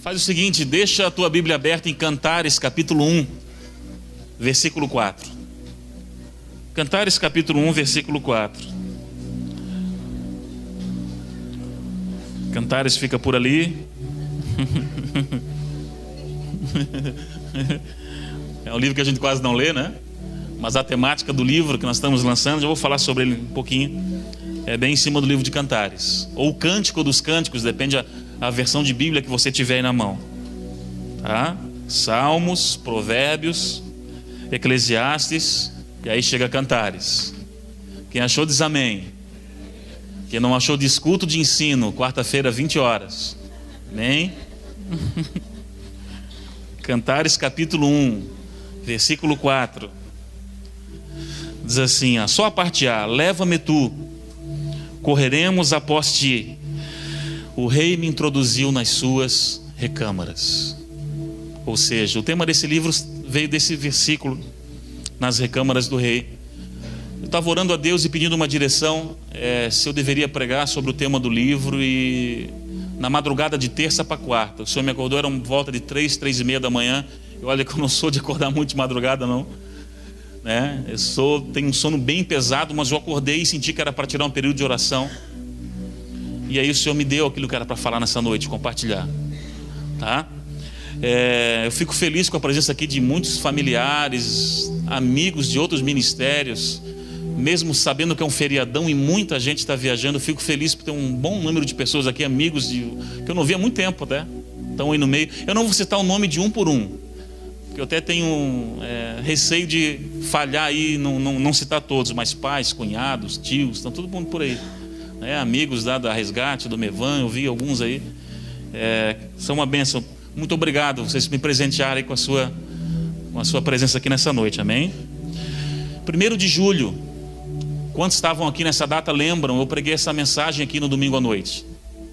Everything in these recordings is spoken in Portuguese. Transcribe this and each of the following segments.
Faz o seguinte, deixa a tua Bíblia aberta em Cantares, capítulo 1, versículo 4. Cantares, capítulo 1, versículo 4. Cantares fica por ali. É um livro que a gente quase não lê, né? Mas a temática do livro que nós estamos lançando, já vou falar sobre ele um pouquinho, é bem em cima do livro de Cantares, ou o Cântico dos Cânticos, depende a versão de Bíblia que você tiver aí na mão, tá? Salmos, Provérbios, Eclesiastes, e aí chega Cantares. Quem achou diz amém. Quem não achou diz culto de ensino, quarta-feira 20 horas, amém? Cantares capítulo 1, versículo 4, diz assim, só a parte A: leva-me tu, correremos após ti, o rei me introduziu nas suas recâmaras. Ou seja, o tema desse livro veio desse versículo, nas recâmaras do rei. Eu estava orando a Deus e pedindo uma direção, se eu deveria pregar sobre o tema do livro, e na madrugada de terça para quarta, o Senhor me acordou, era volta de 3, 3:30 da manhã. Eu, olha que eu não sou de acordar muito de madrugada não, né? Tenho um sono bem pesado, mas eu acordei e senti que era para tirar um período de oração. E aí o Senhor me deu aquilo que era para falar nessa noite, compartilhar, tá? Eu fico feliz com a presença aqui de muitos familiares, amigos de outros ministérios, mesmo sabendo que é um feriadão e muita gente está viajando. Eu fico feliz por ter um bom número de pessoas aqui, amigos que eu não vi há muito tempo, até estão aí no meio. Eu não vou citar o nome de um por um, porque eu até tenho receio de falhar aí, não citar todos, mas pais, cunhados, tios, estão todo mundo por aí, amigos da Resgate, do Mevan, eu vi alguns aí, são uma bênção. Muito obrigado, vocês me presentearem com a sua presença aqui nessa noite, amém? 1º de julho, quantos estavam aqui nessa data lembram? Eu preguei essa mensagem aqui no domingo à noite,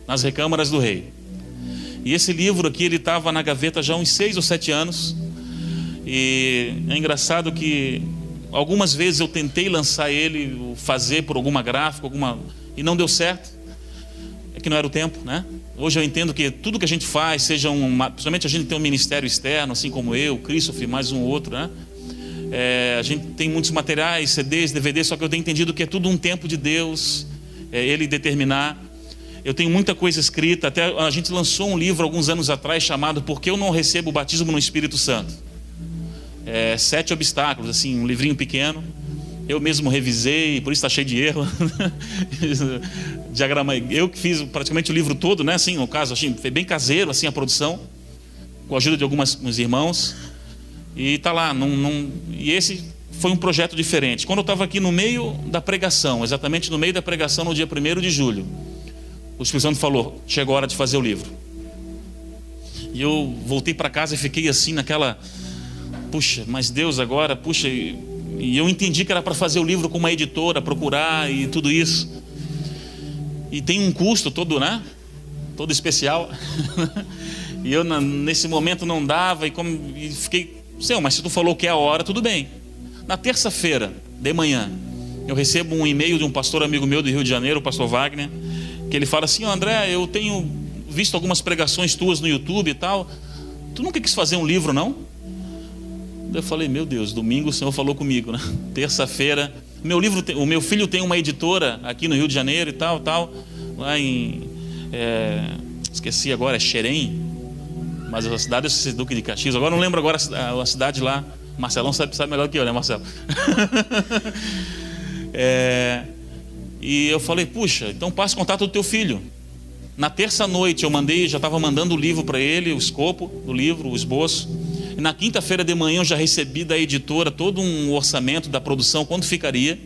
nas recâmaras do rei. E esse livro aqui, ele estava na gaveta já há uns 6 ou 7 anos. E é engraçado que algumas vezes eu tentei lançar ele, fazer por alguma gráfica, e não deu certo. É que não era o tempo, né? Hoje eu entendo que tudo que a gente faz, principalmente a gente tem um ministério externo, assim como eu, Christopher, mais um outro, né? A gente tem muitos materiais, CDs, DVDs, só que eu tenho entendido que é tudo um tempo de Deus, Ele determinar. Eu tenho muita coisa escrita, até a gente lançou um livro alguns anos atrás chamado Por que eu não recebo o batismo no Espírito Santo? 7 obstáculos, assim, um livrinho pequeno. Eu mesmo revisei, por isso está cheio de erro. Diagramei. Eu que fiz praticamente o livro todo, né? Assim, no caso, achei, foi bem caseiro, assim, a produção, com a ajuda de alguns irmãos. E está lá. E esse foi um projeto diferente. Quando eu estava aqui no meio da pregação, exatamente no meio da pregação, no dia 1º de julho, o Espírito Santo falou: chegou a hora de fazer o livro. E eu voltei para casa e fiquei assim naquela, puxa, mas Deus agora, puxa. E eu entendi que era para fazer o livro com uma editora, procurar e tudo isso. E tem um custo todo, né? Todo especial. E eu nesse momento não dava e fiquei, Senhor, mas se tu falou que é a hora, tudo bem. Na terça-feira de manhã, eu recebo um e-mail de um pastor amigo meu do Rio de Janeiro, o pastor Wagner, que ele fala assim: André, eu tenho visto algumas pregações tuas no YouTube e tal. Tu nunca quis fazer um livro, não? Eu falei, meu Deus, domingo o Senhor falou comigo, né? Terça-feira, o meu filho tem uma editora aqui no Rio de Janeiro e tal, lá em, esqueci agora, é Xerém, mas a cidade é Duque de Caxias, agora não lembro agora a cidade lá. Marcelão sabe melhor que eu, né, Marcelo? E eu falei, puxa, então passa o contato do teu filho. Na terça-noite eu já estava mandando o livro para ele, o escopo do livro, o esboço. E na quinta-feira de manhã eu já recebi da editora todo um orçamento da produção, quanto ficaria.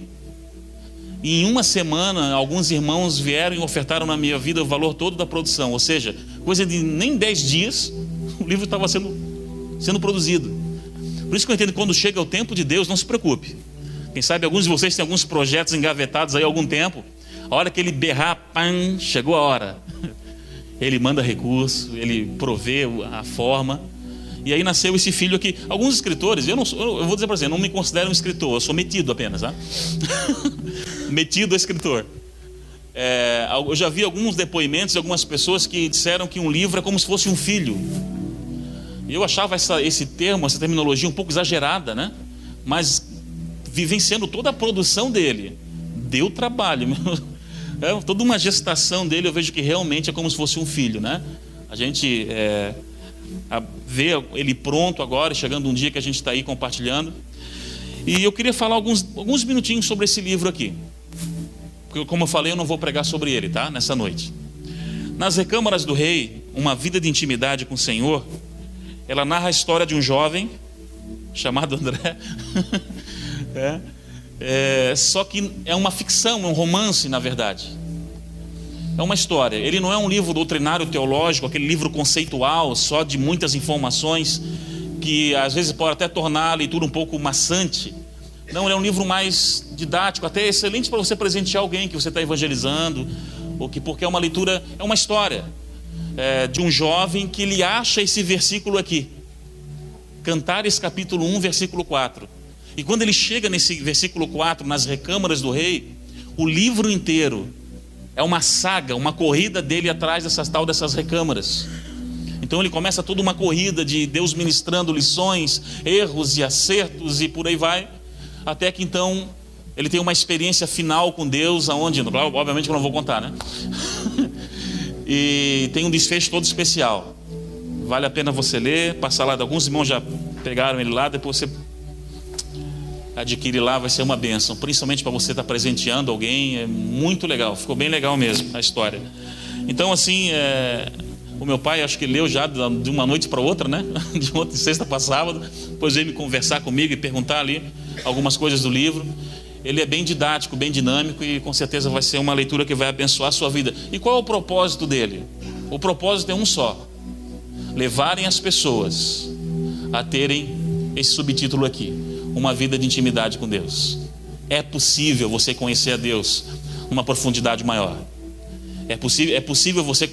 E em uma semana, alguns irmãos vieram e ofertaram na minha vida o valor todo da produção. Ou seja, coisa de nem 10 dias, o livro estava sendo produzido. Por isso que eu entendo que quando chega o tempo de Deus, não se preocupe. Quem sabe alguns de vocês têm alguns projetos engavetados aí há algum tempo. A hora que ele berrar, pam, chegou a hora. Ele manda recurso, ele provê a forma. E aí nasceu esse filho aqui. Alguns escritores, eu vou dizer para você, eu não me considero um escritor, eu sou metido apenas, tá? Metido a escritor. Eu já vi alguns depoimentos de algumas pessoas que disseram que um livro é como se fosse um filho. E eu achava esse termo, essa terminologia um pouco exagerada, né? Mas vivenciando toda a produção dele, deu trabalho. Toda uma gestação dele, eu vejo que realmente é como se fosse um filho, né? A gente vê ele pronto agora, chegando um dia que a gente está aí compartilhando. E eu queria falar alguns minutinhos sobre esse livro aqui. Porque, como eu falei, eu não vou pregar sobre ele, tá? Nessa noite. Nas Recâmaras do Rei, uma vida de intimidade com o Senhor, ela narra a história de um jovem chamado André. Só que é uma ficção, é um romance, na verdade. É uma história. Ele não é um livro doutrinário teológico, aquele livro conceitual, só de muitas informações, que às vezes pode até tornar a leitura um pouco maçante. Não, ele é um livro mais didático, até excelente para você presentear alguém que você está evangelizando, porque é uma leitura, é uma história de um jovem que ele acha esse versículo aqui, Cantares capítulo 1, versículo 4. E quando ele chega nesse versículo 4, nas Recâmaras do Rei, o livro inteiro é uma saga, uma corrida dele atrás dessas recâmaras. Então ele começa toda uma corrida de Deus ministrando lições, erros e acertos e por aí vai, até que então ele tem uma experiência final com Deus, aonde, obviamente eu não vou contar, né? E tem um desfecho todo especial. Vale a pena você ler, passar lá, alguns irmãos já pegaram ele lá, depois você adquire lá, vai ser uma bênção, principalmente para você estar presenteando alguém. É muito legal, ficou bem legal mesmo a história. Então assim, o meu pai acho que leu já de uma noite para outra, né? De sexta para sábado, depois veio me conversar comigo e perguntar ali algumas coisas do livro. Ele é bem didático, bem dinâmico e com certeza vai ser uma leitura que vai abençoar a sua vida. E qual é o propósito dele? O propósito é um só: levarem as pessoas a terem esse subtítulo aqui, uma vida de intimidade com Deus. É possível você conhecer a Deus numa profundidade maior. É possível você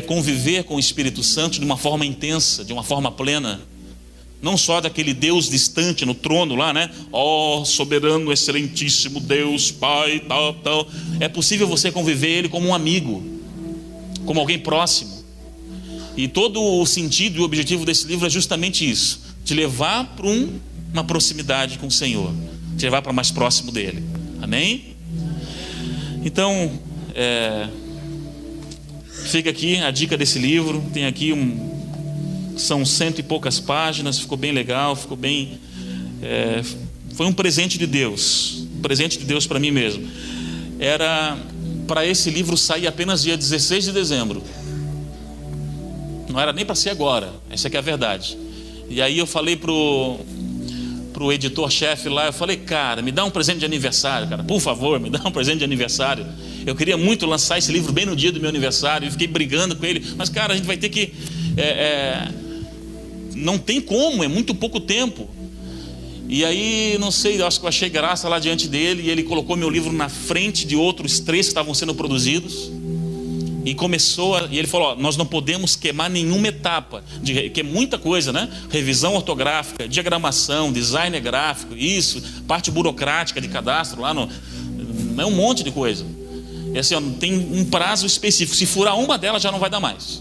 conviver com o Espírito Santo de uma forma intensa, de uma forma plena. Não só daquele Deus distante no trono lá, né? Ó, soberano, excelentíssimo Deus, Pai, tal, tal. É possível você conviver Ele como um amigo, como alguém próximo. E todo o sentido e o objetivo desse livro é justamente isso: te levar para uma proximidade com o Senhor, te levar para mais próximo dEle. Amém? Então, fica aqui a dica desse livro. Tem aqui são 100 e poucas páginas, ficou bem legal, ficou bem... foi um presente de Deus para mim mesmo. Era para esse livro sair apenas dia 16 de dezembro. Não era nem para ser agora, essa aqui é a verdade. E aí eu falei pro editor-chefe lá, eu falei: cara, me dá um presente de aniversário, cara, por favor, me dá um presente de aniversário. Eu queria muito lançar esse livro bem no dia do meu aniversário, e fiquei brigando com ele, mas cara, a gente vai ter que... não tem como, é muito pouco tempo. E aí, não sei, eu acho que eu achei graça lá diante dele, e ele colocou meu livro na frente de outros 3 que estavam sendo produzidos. E e ele falou: ó, nós não podemos queimar nenhuma etapa, que é muita coisa, né? Revisão ortográfica, diagramação, design gráfico, isso, parte burocrática de cadastro lá é um monte de coisa. E assim, ó, tem um prazo específico. Se furar uma delas, já não vai dar mais.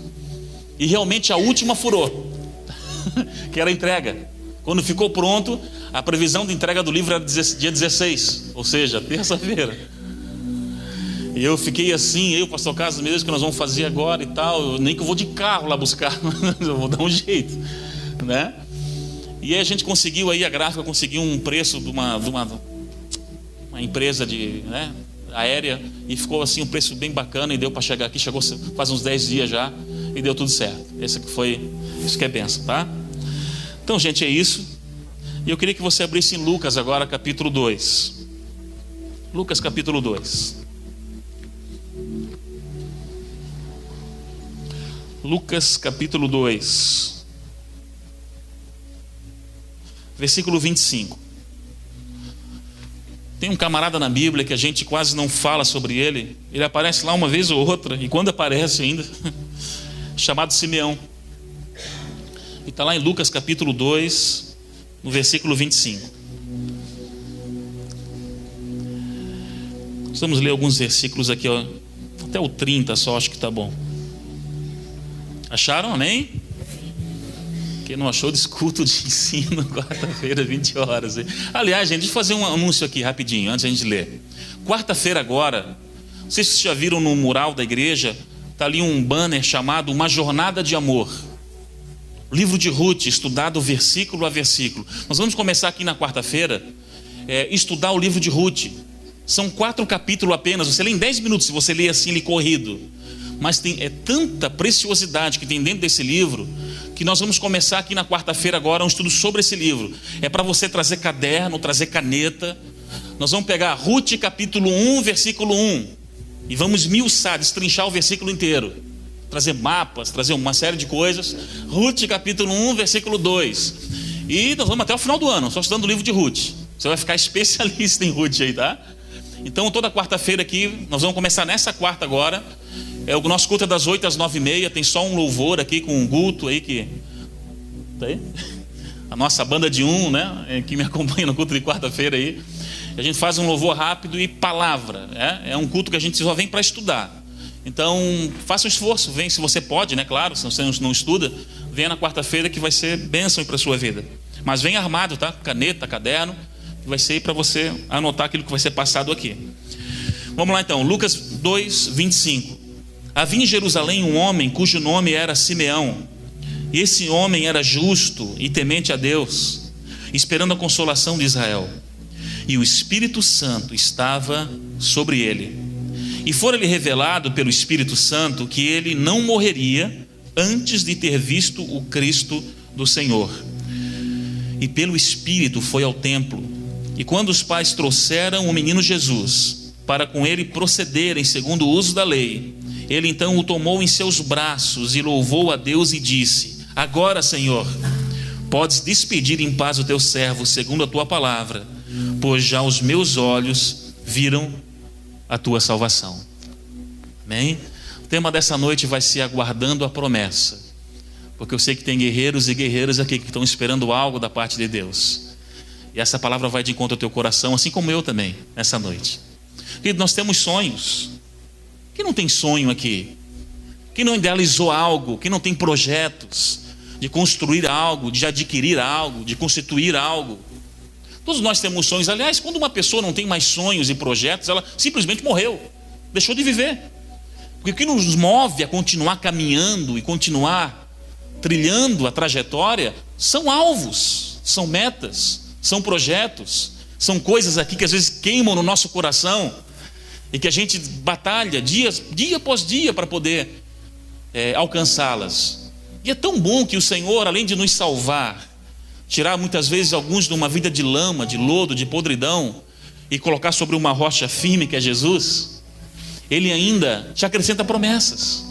E realmente a última furou, que era a entrega. Quando ficou pronto, a previsão de entrega do livro era dia 16, ou seja, terça-feira. E eu fiquei assim, pastor Carlos, mesmo que nós vamos fazer agora e tal, nem que eu vou de carro lá buscar, eu vou dar um jeito, né? E aí a gente conseguiu, aí a gráfica conseguiu um preço de uma empresa aérea, e ficou assim um preço bem bacana, e deu para chegar aqui, chegou faz uns 10 dias já, e deu tudo certo. Isso que é bênção, tá? Então, gente, é isso. E eu queria que você abrisse em Lucas agora, capítulo 2. Lucas capítulo 2. Lucas capítulo 2, versículo 25. Tem um camarada na Bíblia que a gente quase não fala sobre ele. Ele aparece lá uma vez ou outra, e quando aparece ainda, chamado Simeão. E está lá em Lucas capítulo 2, no versículo 25. Vamos ler alguns versículos aqui, ó. Até o 30 só, acho que está bom. Acharam? Amém? Quem não achou, discuto de ensino, quarta-feira, 20 horas. Aliás, gente, deixa eu fazer um anúncio aqui rapidinho, antes de a gente ler. Quarta-feira agora, não sei se vocês já viram no mural da igreja, está ali um banner chamado Uma Jornada de Amor. Livro de Ruth, estudado versículo a versículo. Nós vamos começar aqui na quarta-feira, estudar o livro de Ruth. São 4 capítulos apenas, você lê em 10 minutos, se você lê assim, lê corrido. Mas tem tanta preciosidade que tem dentro desse livro, que nós vamos começar aqui na quarta-feira agora um estudo sobre esse livro. É para você trazer caderno, trazer caneta. Nós vamos pegar Ruth capítulo 1, versículo 1, e vamos esmiuçar, destrinchar o versículo inteiro, trazer mapas, trazer uma série de coisas. Ruth capítulo 1, versículo 2, e nós vamos até o final do ano, só estudando o livro de Ruth. Você vai ficar especialista em Ruth aí, tá? Então toda quarta-feira aqui, nós vamos começar nessa quarta agora. O nosso culto é das 8 às 9h30. Tem só um louvor aqui com um Guto aí que... Tá aí? A nossa banda de né? Que me acompanha no culto de quarta-feira aí. A gente faz um louvor rápido e palavra. É um culto que a gente só vem para estudar. Então faça um esforço, vem se você pode, né? Claro, se você não estuda, venha na quarta-feira que vai ser bênção para a sua vida. Mas vem armado, tá? Caneta, caderno, que vai ser para você anotar aquilo que vai ser passado aqui. Vamos lá então, Lucas 2, 25. Havia em Jerusalém um homem cujo nome era Simeão, e esse homem era justo e temente a Deus, esperando a consolação de Israel, e o Espírito Santo estava sobre ele, e fora-lhe revelado pelo Espírito Santo que ele não morreria antes de ter visto o Cristo do Senhor. E pelo Espírito foi ao templo, e quando os pais trouxeram o menino Jesus para com ele procederem segundo o uso da lei, ele então o tomou em seus braços e louvou a Deus e disse: agora, Senhor, podes despedir em paz o teu servo segundo a tua palavra, pois já os meus olhos viram a tua salvação. Amém? O tema dessa noite vai ser aguardando a promessa, porque eu sei que tem guerreiros e guerreiras aqui que estão esperando algo da parte de Deus, e essa palavra vai de encontro ao teu coração, assim como eu também, nessa noite. Querido, nós temos sonhos. Quem não tem sonho aqui? Quem não idealizou algo? Quem não tem projetos de construir algo, de adquirir algo, de constituir algo? Todos nós temos sonhos. Aliás, quando uma pessoa não tem mais sonhos e projetos, ela simplesmente morreu, deixou de viver. Porque o que nos move a continuar caminhando e continuar trilhando a trajetória são alvos, são metas, são projetos, são coisas aqui que às vezes queimam no nosso coração e que a gente batalha dia após dia para poder alcançá-las. E é tão bom que o Senhor, além de nos salvar, tirar muitas vezes alguns de uma vida de lama, de lodo, de podridão, e colocar sobre uma rocha firme que é Jesus, Ele ainda te acrescenta promessas.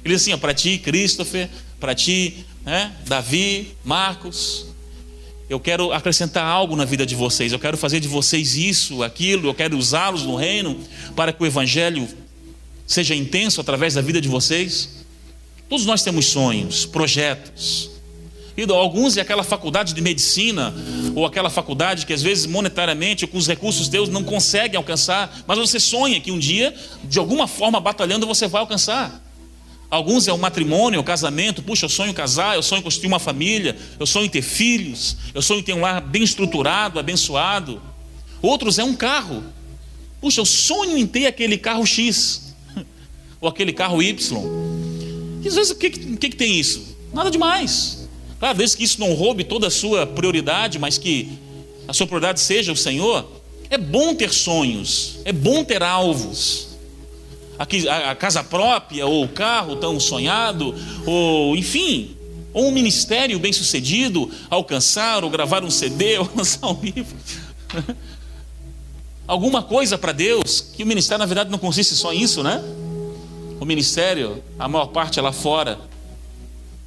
Ele diz assim: para ti, Christopher, para ti, Davi, Marcos, eu quero acrescentar algo na vida de vocês, eu quero fazer de vocês isso, aquilo, eu quero usá-los no reino para que o evangelho seja intenso através da vida de vocês. Todos nós temos sonhos, projetos. E alguns é aquela faculdade de medicina, ou aquela faculdade que às vezes monetariamente ou com os recursos teus não consegue alcançar, mas você sonha que um dia, de alguma forma batalhando, você vai alcançar. Alguns é o matrimônio, o casamento. Puxa, eu sonho casar, eu sonho construir uma família, eu sonho ter filhos, eu sonho ter um lar bem estruturado, abençoado. Outros é um carro. Puxa, eu sonho em ter aquele carro X ou aquele carro Y. E às vezes o que tem isso? Nada demais. Claro, desde que isso não roube toda a sua prioridade, mas que a sua prioridade seja o Senhor. É bom ter sonhos, é bom ter alvos. A casa própria, ou o carro tão sonhado, ou enfim, ou um ministério bem sucedido, alcançar, ou gravar um CD, ou lançar um livro. Alguma coisa para Deus, que o ministério na verdade não consiste só nisso, né? O ministério, a maior parte é lá fora,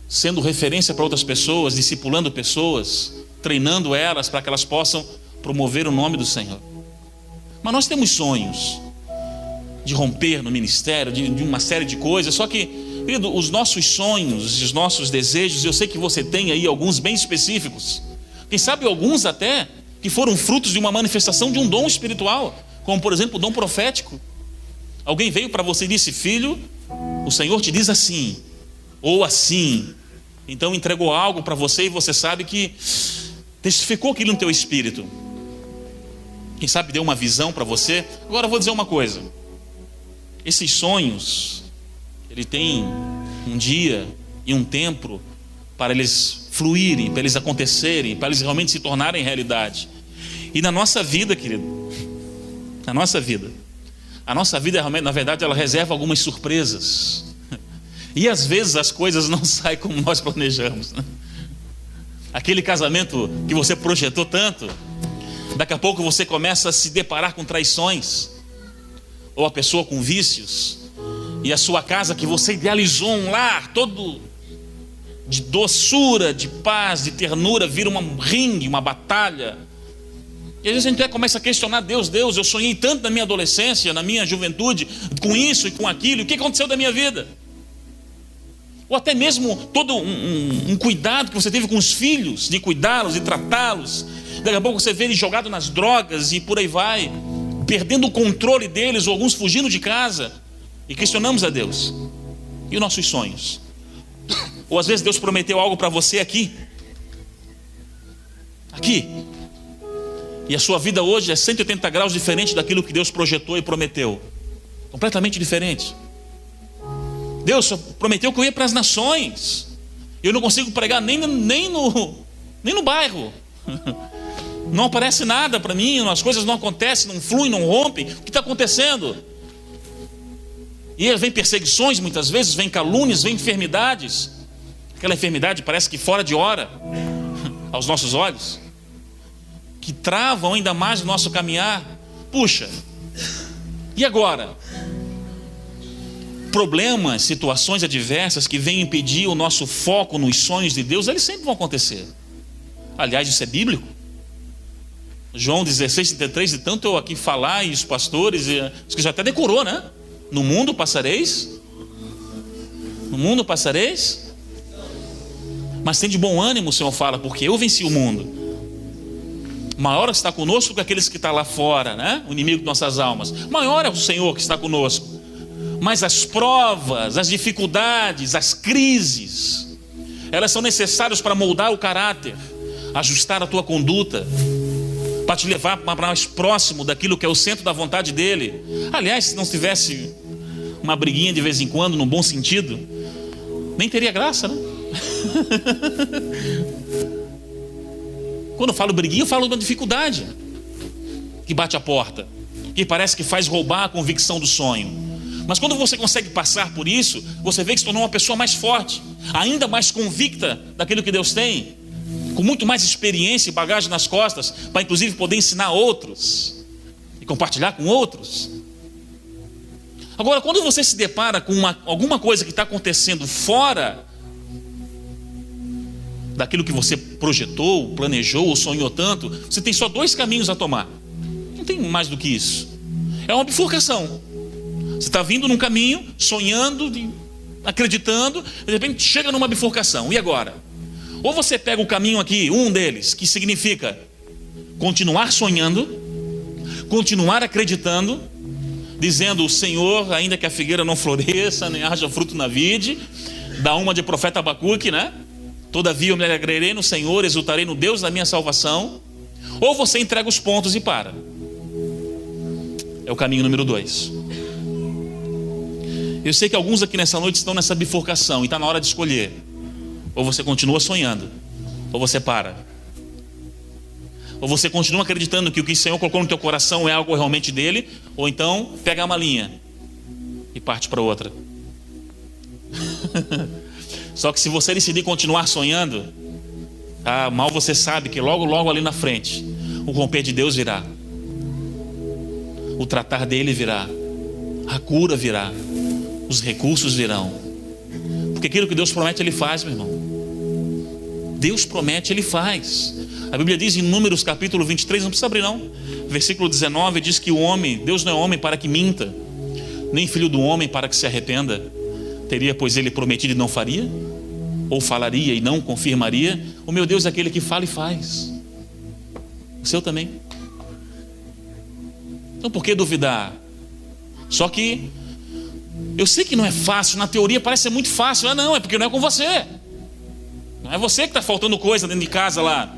sendo referência para outras pessoas, discipulando pessoas, treinando elas para que elas possam promover o nome do Senhor. Mas nós temos sonhos de romper no ministério, de uma série de coisas. Só que, querido, os nossos sonhos, os nossos desejos, eu sei que você tem aí alguns bem específicos. Quem sabe alguns até que foram frutos de uma manifestação de um dom espiritual, como por exemplo o dom profético. Alguém veio para você e disse: filho, o Senhor te diz assim, ou assim. Então entregou algo para você e você sabe que testificou aquilo no teu espírito. Quem sabe deu uma visão para você. Agora eu vou dizer uma coisa: esses sonhos, ele tem um dia e um tempo para eles fluírem, para eles acontecerem, para eles realmente se tornarem realidade. E na nossa vida, querido, a nossa vida realmente, na verdade, ela reserva algumas surpresas. E às vezes as coisas não saem como nós planejamos, né? Aquele casamento que você projetou tanto, daqui a pouco você começa a se deparar com traições, ou a pessoa com vícios, e a sua casa que você idealizou, um lar todo de doçura, de paz, de ternura, vira um ringue, uma batalha. E às vezes a gente começa a questionar: Deus, eu sonhei tanto na minha adolescência, na minha juventude, com isso e com aquilo, o que aconteceu da minha vida? Ou até mesmo todo um cuidado que você teve com os filhos, de cuidá-los e tratá-los. Daqui a pouco você vê eles jogados nas drogas e por aí vai, perdendo o controle deles, ou alguns fugindo de casa. E questionamos a Deus. E os nossos sonhos? Ou às vezes Deus prometeu algo para você aqui, e a sua vida hoje é 180 graus diferente daquilo que Deus projetou e prometeu. Completamente diferente. Deus prometeu que eu ia para as nações. Eu não consigo pregar nem no bairro. Não aparece nada para mim, as coisas não acontecem, não fluem, não rompem. O que está acontecendo? E vem perseguições muitas vezes, vem calúnias, vem enfermidades. Aquela enfermidade parece que fora de hora aos nossos olhos, que travam ainda mais o nosso caminhar. Puxa, e agora? Problemas, situações adversas que vêm impedir o nosso foco nos sonhos de Deus, eles sempre vão acontecer. Aliás, isso é bíblico. João 16:33, de tanto eu aqui falar, e os pastores, e os que já até decorou, né? No mundo passareis, mas tem de bom ânimo, o Senhor fala, porque eu venci o mundo. Maior está conosco que aqueles que estão lá fora, né? O inimigo de nossas almas. Maior é o Senhor que está conosco. Mas as provas, as dificuldades, as crises, elas são necessárias para moldar o caráter, ajustar a tua conduta, para te levar mais próximo daquilo que é o centro da vontade dele. Aliás, se não tivesse uma briguinha de vez em quando, no bom sentido, nem teria graça, né? Quando eu falo briguinha, eu falo de uma dificuldade que bate a porta, que parece que faz roubar a convicção do sonho. Mas quando você consegue passar por isso, você vê que se tornou uma pessoa mais forte, ainda mais convicta daquilo que Deus tem, com muito mais experiência e bagagem nas costas, para inclusive poder ensinar outros e compartilhar com outros. Agora, quando você se depara com alguma coisa que está acontecendo fora daquilo que você projetou, planejou ou sonhou tanto, você tem só dois caminhos a tomar. Não tem mais do que isso. É uma bifurcação. Você está vindo num caminho, sonhando, acreditando, de repente chega numa bifurcação. E agora? Ou você pega o caminho aqui, um deles, que significa continuar sonhando, continuar acreditando, dizendo: o Senhor, ainda que a figueira não floresça, nem haja fruto na vide, dá uma de profeta Abacuque, né? Todavia eu me alegrarei no Senhor, exultarei no Deus da minha salvação. Ou você entrega os pontos e para. É o caminho número 2. Eu sei que alguns aqui nessa noite estão nessa bifurcação e está na hora de escolher. Ou você continua sonhando, ou você para. Ou você continua acreditando que o que o Senhor colocou no teu coração é algo realmente dele, ou então pega uma linha e parte para outra. Só que se você decidir continuar sonhando, mal você sabe que logo ali na frente o romper de Deus virá, o tratar dele virá, a cura virá, os recursos virão. Porque aquilo que Deus promete, Ele faz, meu irmão. Deus promete, Ele faz. A Bíblia diz em Números capítulo 23, não precisa abrir não, versículo 19, diz que Deus não é homem para que minta, nem filho do homem para que se arrependa. Teria, pois, Ele prometido e não faria? Ou falaria e não confirmaria? O meu Deus é aquele que fala e faz. O seu também. Então por que duvidar? Só que eu sei que não é fácil, na teoria parece ser muito fácil. Não, é porque não é com você. Não é você que está faltando coisa dentro de casa lá.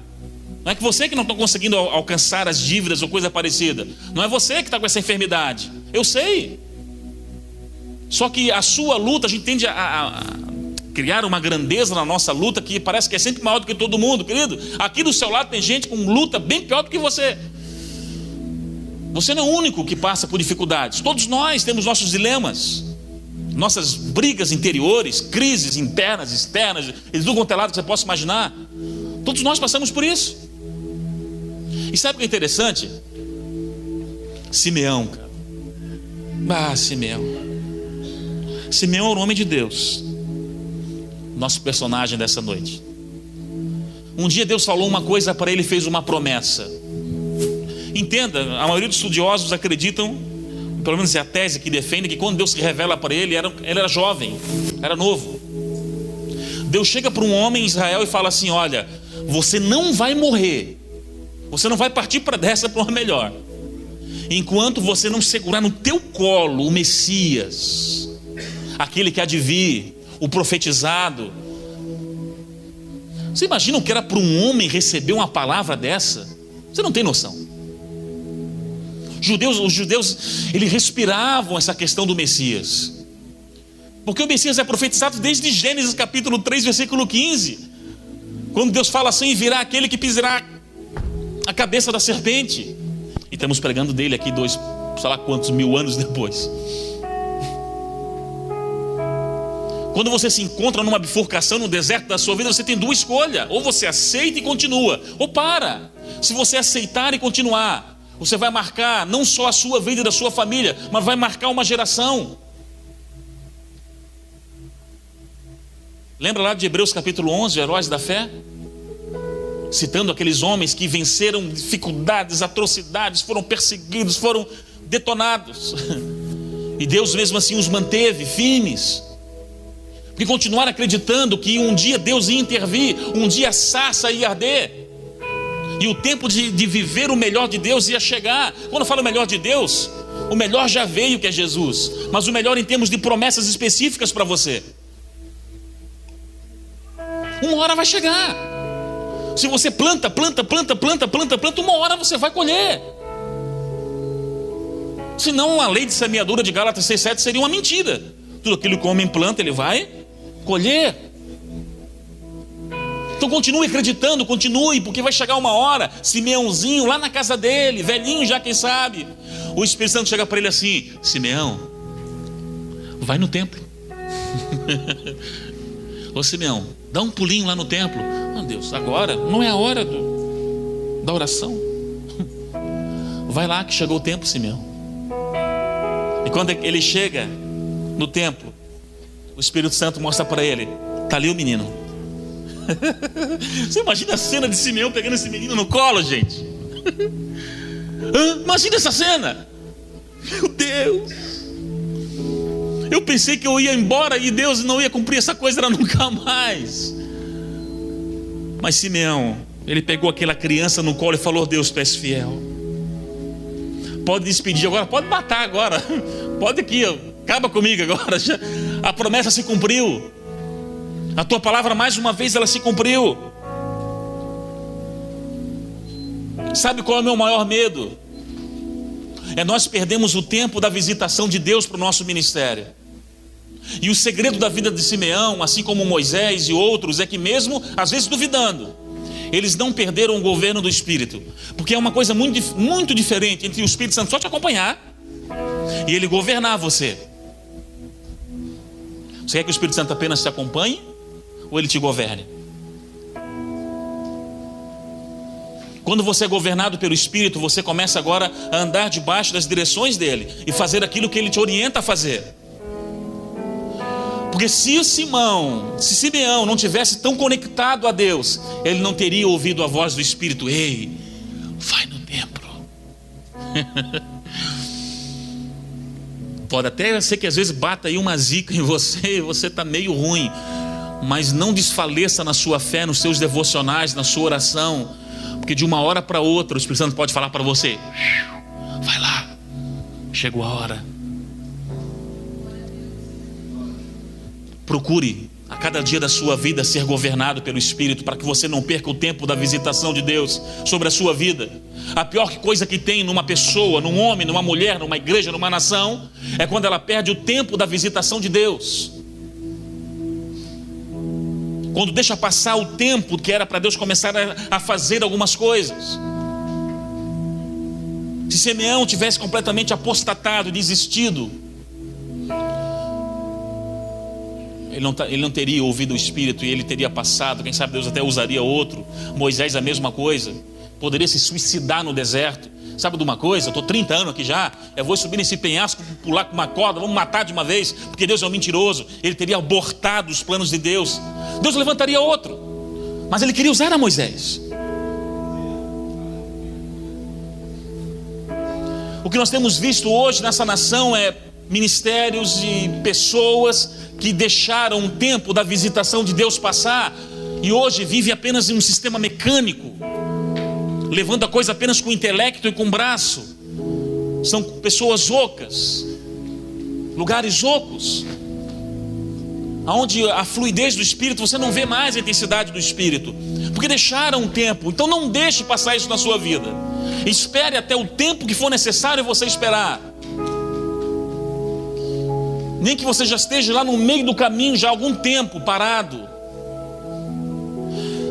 Não é que você que não está conseguindo alcançar as dívidas ou coisa parecida. Não é você que está com essa enfermidade. Eu sei. Só que a sua luta, a gente tende a criar uma grandeza na nossa luta que parece que é sempre maior do que todo mundo, querido. Aqui do seu lado tem gente com luta bem pior do que você. Você não é o único que passa por dificuldades. Todos nós temos nossos dilemas, nossas brigas interiores, crises internas, externas, de tudo quanto é lado que você possa imaginar. Todos nós passamos por isso. E sabe o que é interessante? Simeão, cara. Simeão. Simeão era um homem de Deus. Nosso personagem dessa noite. Um dia Deus falou uma coisa para ele e fez uma promessa. Entenda, a maioria dos estudiosos acreditam, pelo menos é a tese que defende, que quando Deus se revela para ele, ele era jovem, era novo. Deus chega para um homem em Israel e fala assim: olha, você não vai morrer, você não vai partir para uma melhor, enquanto você não segurar no teu colo o Messias, aquele que há de vir, o profetizado. Você imagina o que era para um homem receber uma palavra dessa? Você não tem noção. Os judeus, eles respiravam essa questão do Messias, porque o Messias é profetizado desde Gênesis capítulo 3, versículo 15, quando Deus fala assim: virá aquele que pisará a cabeça da serpente. E estamos pregando dele aqui sei lá quantos mil anos depois. Quando você se encontra numa bifurcação no deserto da sua vida, você tem duas escolhas: ou você aceita e continua, ou para. Se você aceitar e continuar, você vai marcar não só a sua vida e da sua família, mas vai marcar uma geração. Lembra lá de Hebreus capítulo 11, heróis da fé? Citando aqueles homens que venceram dificuldades, atrocidades, foram perseguidos, foram detonados. E Deus mesmo assim os manteve firmes. Porque continuaram acreditando que um dia Deus ia intervir, um dia a sarça ia arder. E o tempo de viver o melhor de Deus ia chegar. Quando eu falo o melhor de Deus, o melhor já veio, que é Jesus. Mas o melhor em termos de promessas específicas para você. Uma hora vai chegar. Se você planta, uma hora você vai colher. Senão a lei de semeadura de Gálatas 6,7 seria uma mentira. Tudo aquilo que o homem planta, ele vai colher. Então continue acreditando, continue, porque vai chegar uma hora, Simeãozinho lá na casa dele, velhinho já, quem sabe, o Espírito Santo chega para ele assim: Simeão, vai no templo. Ô Simeão, dá um pulinho lá no templo. Meu Deus, agora não é a hora da oração. Vai lá que chegou o tempo, Simeão. E quando ele chega no templo, o Espírito Santo mostra para ele: está ali o menino. Você imagina a cena de Simeão pegando esse menino no colo, gente? Imagina essa cena. Meu Deus, eu pensei que eu ia embora e Deus não ia cumprir essa coisa nunca mais. Mas Simeão, ele pegou aquela criança no colo e falou: Deus, tu és fiel. Pode despedir agora, pode matar agora, pode aqui, acaba comigo agora. A promessa se cumpriu. A tua palavra mais uma vez ela se cumpriu. Sabe qual é o meu maior medo? É nós perdemos o tempo da visitação de Deus para o nosso ministério. E o segredo da vida de Simeão, assim como Moisés e outros, é que mesmo às vezes duvidando, eles não perderam o governo do Espírito. Porque é uma coisa muito diferente entre o Espírito Santo só te acompanhar e ele governar você. Você quer que o Espírito Santo apenas te acompanhe ou ele te governe? Quando você é governado pelo Espírito, você começa agora a andar debaixo das direções dele e fazer aquilo que ele te orienta a fazer. Porque se Simeão não tivesse tão conectado a Deus, ele não teria ouvido a voz do Espírito: ei, vai no templo. Pode até ser que às vezes bata aí uma zica em você e você está meio ruim, mas não desfaleça na sua fé, nos seus devocionais, na sua oração, porque de uma hora para outra o Espírito Santo pode falar para você: vai lá, chegou a hora. Procure a cada dia da sua vida ser governado pelo Espírito, para que você não perca o tempo da visitação de Deus sobre a sua vida. A pior coisa que tem numa pessoa, num homem, numa mulher, numa igreja, numa nação, é quando ela perde o tempo da visitação de Deus. Quando deixa passar o tempo que era para Deus começar a fazer algumas coisas. Se Simeão tivesse completamente apostatado, desistido, ele não teria ouvido o Espírito, e ele teria passado. Quem sabe Deus até usaria outro. Moisés a mesma coisa, poderia se suicidar no deserto. Sabe de uma coisa? Eu estou 30 anos aqui já, eu vou subir nesse penhasco, pular com uma corda, vamos matar de uma vez, porque Deus é um mentiroso. Ele teria abortado os planos de Deus. Deus levantaria outro, mas ele queria usar a Moisés. O que nós temos visto hoje nessa nação é ministérios e pessoas que deixaram o tempo da visitação de Deus passar, e hoje vive apenas em um sistema mecânico, levando a coisa apenas com o intelecto e com o braço. São pessoas ocas, lugares ocos, onde a fluidez do Espírito, você não vê mais a intensidade do Espírito, porque deixaram o tempo. Então não deixe passar isso na sua vida. Espere até o tempo que for necessário você esperar. Nem que você já esteja lá no meio do caminho, já há algum tempo parado.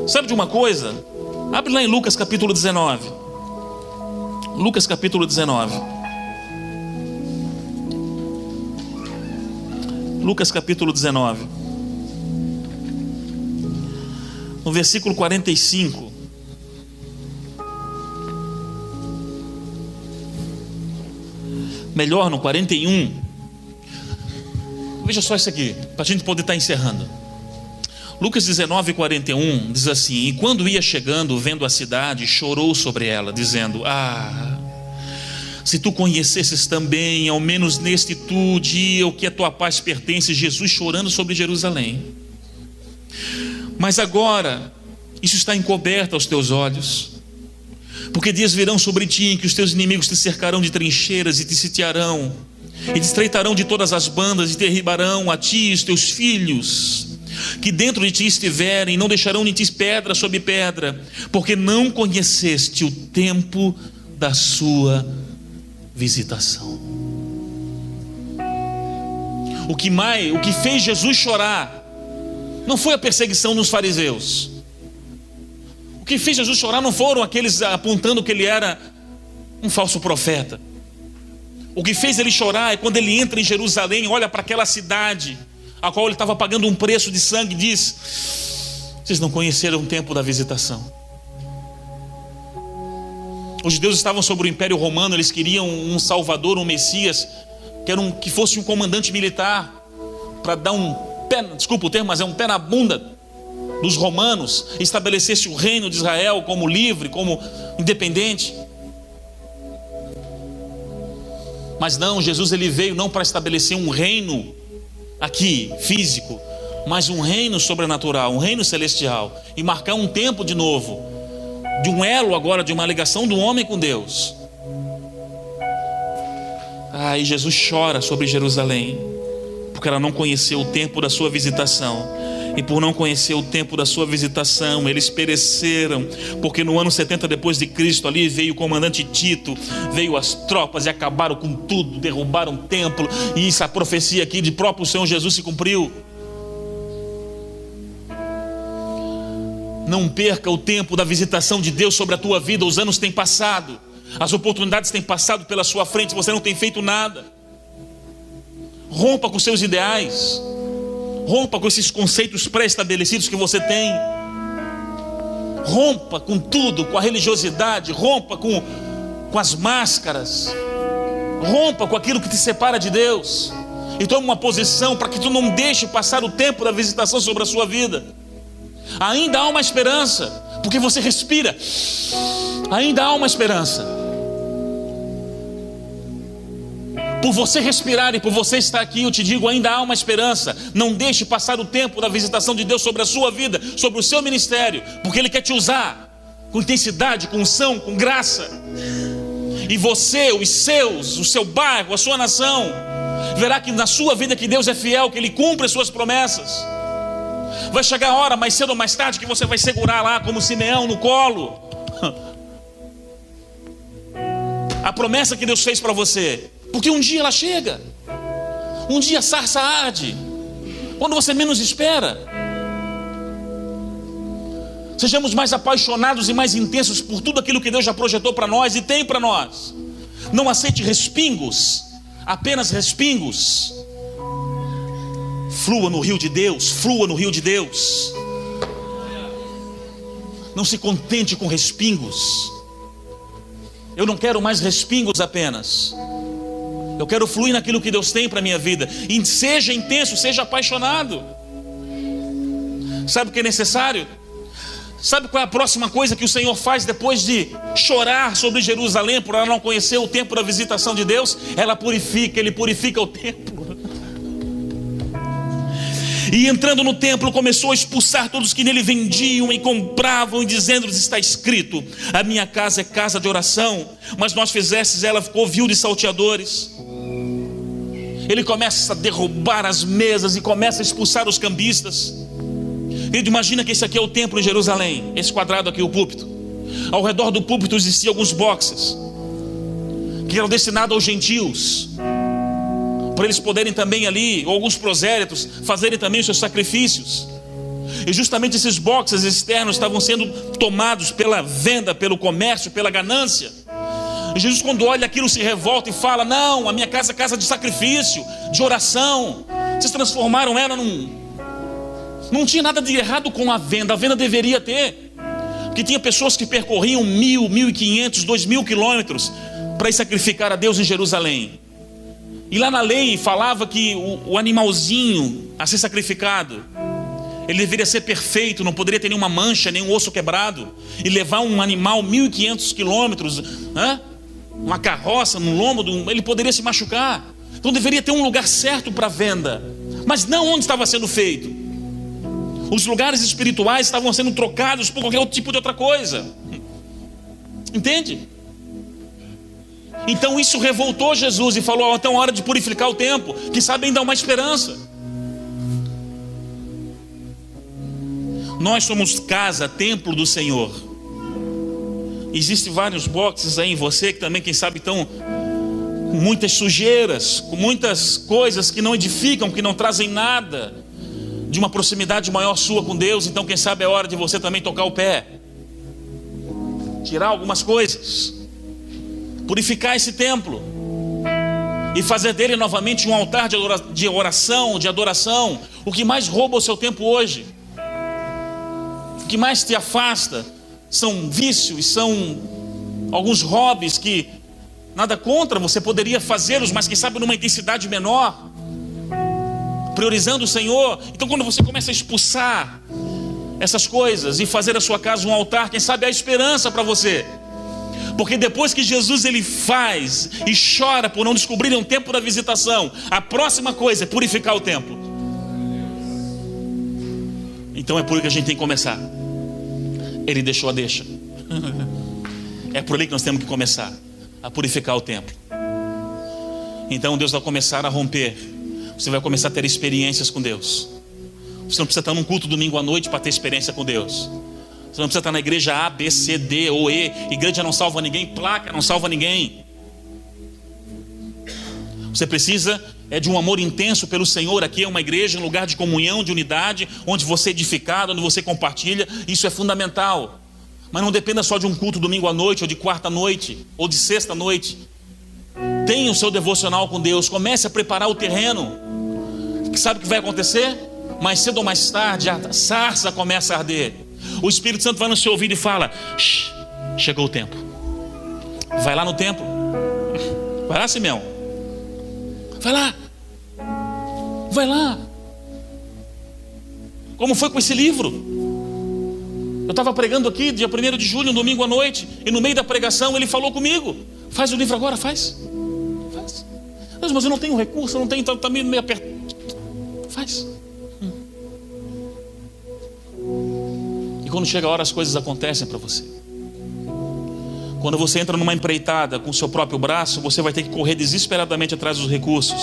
Sabe de uma coisa? Abre lá em Lucas capítulo 19. Lucas capítulo 19. Lucas capítulo 19. No versículo 45. Melhor, no 41. Veja só isso aqui, para a gente poder estar encerrando. Lucas 19, 41 diz assim: e quando ia chegando, vendo a cidade, chorou sobre ela, dizendo: se tu conhecesses também, ao menos neste tu dia, o que a tua paz pertence. Jesus chorando sobre Jerusalém. Mas agora, isso está encoberto aos teus olhos, porque dias virão sobre ti em que os teus inimigos te cercarão de trincheiras e te sitiarão, e te estreitarão de todas as bandas, e derribarão a ti e os teus filhos que dentro de ti estiverem, não deixarão de ti pedra sobre pedra, porque não conheceste o tempo da sua visitação. O que fez Jesus chorar não foi a perseguição dos fariseus. O que fez Jesus chorar não foram aqueles apontando que ele era um falso profeta. O que fez ele chorar é quando ele entra em Jerusalém, olha para aquela cidade a qual ele estava pagando um preço de sangue, e diz: vocês não conheceram o tempo da visitação. Os judeus estavam sobre o Império Romano, eles queriam um salvador, um Messias, que fosse um comandante militar, para dar um pé, desculpa o termo, mas é um pé na bunda dos romanos, e estabelecesse o reino de Israel como livre, como independente. Mas não, Jesus ele veio não para estabelecer um reino aqui, físico, mas um reino sobrenatural, um reino celestial, e marcar um tempo de novo, de um elo agora, de uma ligação do homem com Deus. E Jesus chora sobre Jerusalém, porque ela não conheceu o tempo da sua visitação. E por não conhecer o tempo da sua visitação, eles pereceram, porque no ano 70 depois de Cristo, ali veio o comandante Tito, veio as tropas e acabaram com tudo, derrubaram o templo, e essa profecia aqui de próprio Senhor Jesus se cumpriu. Não perca o tempo da visitação de Deus sobre a tua vida. Os anos têm passado, as oportunidades têm passado pela sua frente, você não tem feito nada. Rompa com seus ideais, rompa com esses conceitos pré-estabelecidos que você tem. Rompa com tudo, com a religiosidade, rompa com as máscaras, rompa com aquilo que te separa de Deus, e tome uma posição para que tu não deixe passar o tempo da visitação sobre a sua vida. Ainda há uma esperança, porque você respira. Ainda há uma esperança. Por você respirar e por você estar aqui, eu te digo, ainda há uma esperança. Não deixe passar o tempo da visitação de Deus sobre a sua vida, sobre o seu ministério, porque Ele quer te usar com intensidade, com unção, com graça. E você, os seus, o seu bairro, a sua nação, Verá que na sua vida que Deus é fiel, que Ele cumpre as suas promessas. Vai chegar a hora, mais cedo ou mais tarde, que você vai segurar lá como Simeão no colo a promessa que Deus fez para você. Porque um dia ela chega. Um dia a sarça arde, quando você menos espera. Sejamos mais apaixonados e mais intensos por tudo aquilo que Deus já projetou para nós e tem para nós. Não aceite respingos, apenas respingos. Flua no rio de Deus, flua no rio de Deus. Não se contente com respingos. Eu não quero mais respingos apenas. Eu quero fluir naquilo que Deus tem para a minha vida. E seja intenso, seja apaixonado. Sabe o que é necessário? Sabe qual é a próxima coisa que o Senhor faz depois de chorar sobre Jerusalém por ela não conhecer o tempo da visitação de Deus? Ele purifica o templo. E entrando no templo começou a expulsar todos que nele vendiam e compravam, e dizendo-lhes: está escrito, a minha casa é casa de oração, mas nós fizestes ela covil de salteadores. Ele começa a derrubar as mesas e começa a expulsar os cambistas. Ele imagina que esse aqui é o templo em Jerusalém, esse quadrado aqui, o púlpito. Ao redor do púlpito existiam alguns boxes que eram destinados aos gentios, para eles poderem também ali, ou alguns prosélitos, fazerem também os seus sacrifícios. E justamente esses boxes externos estavam sendo tomados pela venda, pelo comércio, pela ganância. E Jesus, quando olha aquilo, se revolta e fala: não, a minha casa é casa de sacrifício, de oração. Vocês transformaram ela Não tinha nada de errado com a venda deveria ter, porque tinha pessoas que percorriam 1.000, 1.500, 2.000 quilômetros para ir sacrificar a Deus em Jerusalém. E lá na lei falava que o animalzinho a ser sacrificado, ele deveria ser perfeito, não poderia ter nenhuma mancha, nenhum osso quebrado. E levar um animal 1.500 quilômetros, uma carroça no lombo, ele poderia se machucar. Então deveria ter um lugar certo para venda, mas não onde estava sendo feito. Os lugares espirituais estavam sendo trocados por qualquer outro tipo de outra coisa. Entende? Então isso revoltou Jesus e falou: então é hora de purificar o templo, que sabe ainda há uma esperança. Nós somos casa, templo do Senhor. Existem vários boxes aí em você que também, quem sabe, estão com muitas sujeiras, com muitas coisas que não edificam, que não trazem nada de uma proximidade maior sua com Deus. Então quem sabe é hora de você também tocar o pé, tirar algumas coisas, purificar esse templo e fazer dele novamente um altar de oração, de adoração. O que mais rouba o seu tempo hoje, o que mais te afasta, são vícios, são alguns hobbies que, nada contra, você poderia fazê-los, mas quem sabe numa intensidade menor, priorizando o Senhor. Então quando você começa a expulsar essas coisas e fazer a sua casa um altar, quem sabe há esperança para você. Porque depois que Jesus ele faz e chora por não descobrirem um tempo da visitação, a próxima coisa é purificar o templo. Então é por aí que a gente tem que começar. Ele deixou a deixa. É por aí que nós temos que começar a purificar o templo. Então Deus vai começar a romper. Você vai começar a ter experiências com Deus. Você não precisa estar num culto domingo à noite para ter experiência com Deus. Você não precisa estar na igreja A, B, C, D ou E. Igreja não salva ninguém, placa não salva ninguém. Você precisa de um amor intenso pelo Senhor. Aqui é uma igreja, um lugar de comunhão, de unidade, onde você é edificado, onde você compartilha. Isso é fundamental. Mas não dependa só de um culto domingo à noite, ou de quarta à noite, ou de sexta à noite. Tenha o seu devocional com Deus. Comece a preparar o terreno. Sabe o que vai acontecer? Mais cedo ou mais tarde a sarça começa a arder. O Espírito Santo vai no seu ouvido e fala: chegou o tempo. Vai lá no templo. Vai lá, Simeão. Vai lá. Vai lá. Como foi com esse livro? Eu estava pregando aqui dia 1º de julho, um domingo à noite, e no meio da pregação ele falou comigo: faz o livro agora, faz. Mas eu não tenho recurso, eu não tenho, está meio apertado. Faz. E quando chega a hora, as coisas acontecem para você. Quando você entra numa empreitada com o seu próprio braço, você vai ter que correr desesperadamente atrás dos recursos.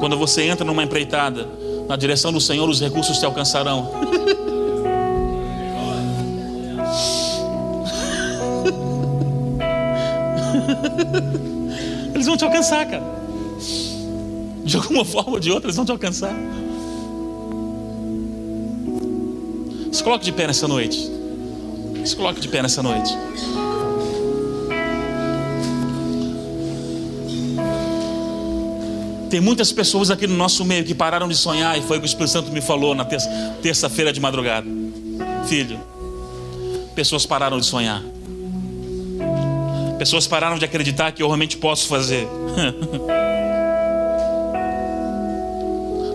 Quando você entra numa empreitada na direção do Senhor, os recursos te alcançarão. Eles vão te alcançar, cara. De alguma forma ou de outra, eles vão te alcançar. Se coloque de pé nessa noite. Se coloque de pé nessa noite. Tem muitas pessoas aqui no nosso meio que pararam de sonhar, e foi o que o Espírito Santo me falou na terça-feira de madrugada. Filho, pessoas pararam de sonhar. Pessoas pararam de acreditar que eu realmente posso fazer.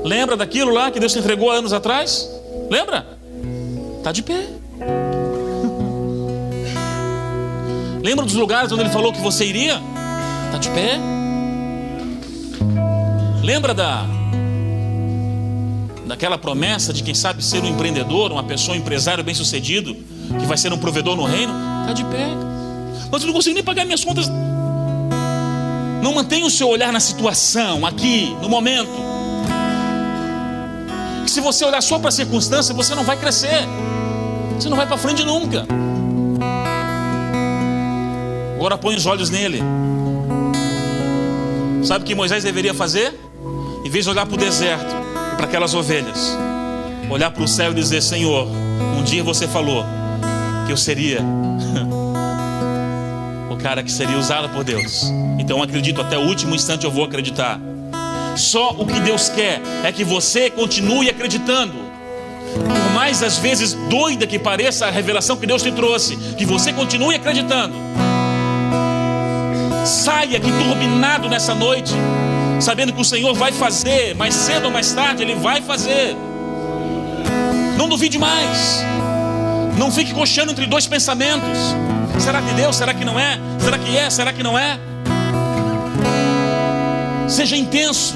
Lembra daquilo lá que Deus te entregou há anos atrás? Lembra? Está de pé. Lembra dos lugares onde Ele falou que você iria? Está de pé. Lembra daquela promessa de quem sabe ser um empreendedor, uma pessoa, um empresário bem sucedido, que vai ser um provedor no reino? Está de pé. Mas eu não consigo nem pagar minhas contas. Não mantenha o seu olhar na situação, aqui, no momento. Que se você olhar só para a circunstância, você não vai crescer. Você não vai para frente nunca. Agora põe os olhos nele. Sabe o que Moisés deveria fazer? Em vez de olhar para o deserto e para aquelas ovelhas, olhar para o céu e dizer: Senhor, um dia você falou que eu seria o cara que seria usado por Deus. Então eu acredito, até o último instante eu vou acreditar. Só o que Deus quer é que você continue acreditando. Por mais às vezes doida que pareça a revelação que Deus te trouxe, que você continue acreditando. Saia aqui turbinado nessa noite, sabendo que o Senhor vai fazer, mais cedo ou mais tarde Ele vai fazer. Não duvide mais. Não fique coxando entre dois pensamentos. Será que Deus? Será que não é? Será que é? Será que não é? Seja intenso.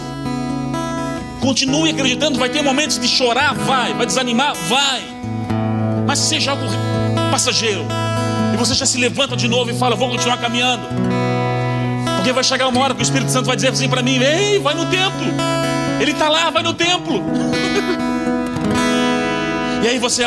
Continue acreditando. Vai ter momentos de chorar, vai desanimar, vai. Mas seja algo passageiro. E você já se levanta de novo e fala: vou continuar caminhando. Porque vai chegar uma hora que o Espírito Santo vai dizer assim para mim: ei, vai no templo. Ele está lá, vai no templo. E aí você,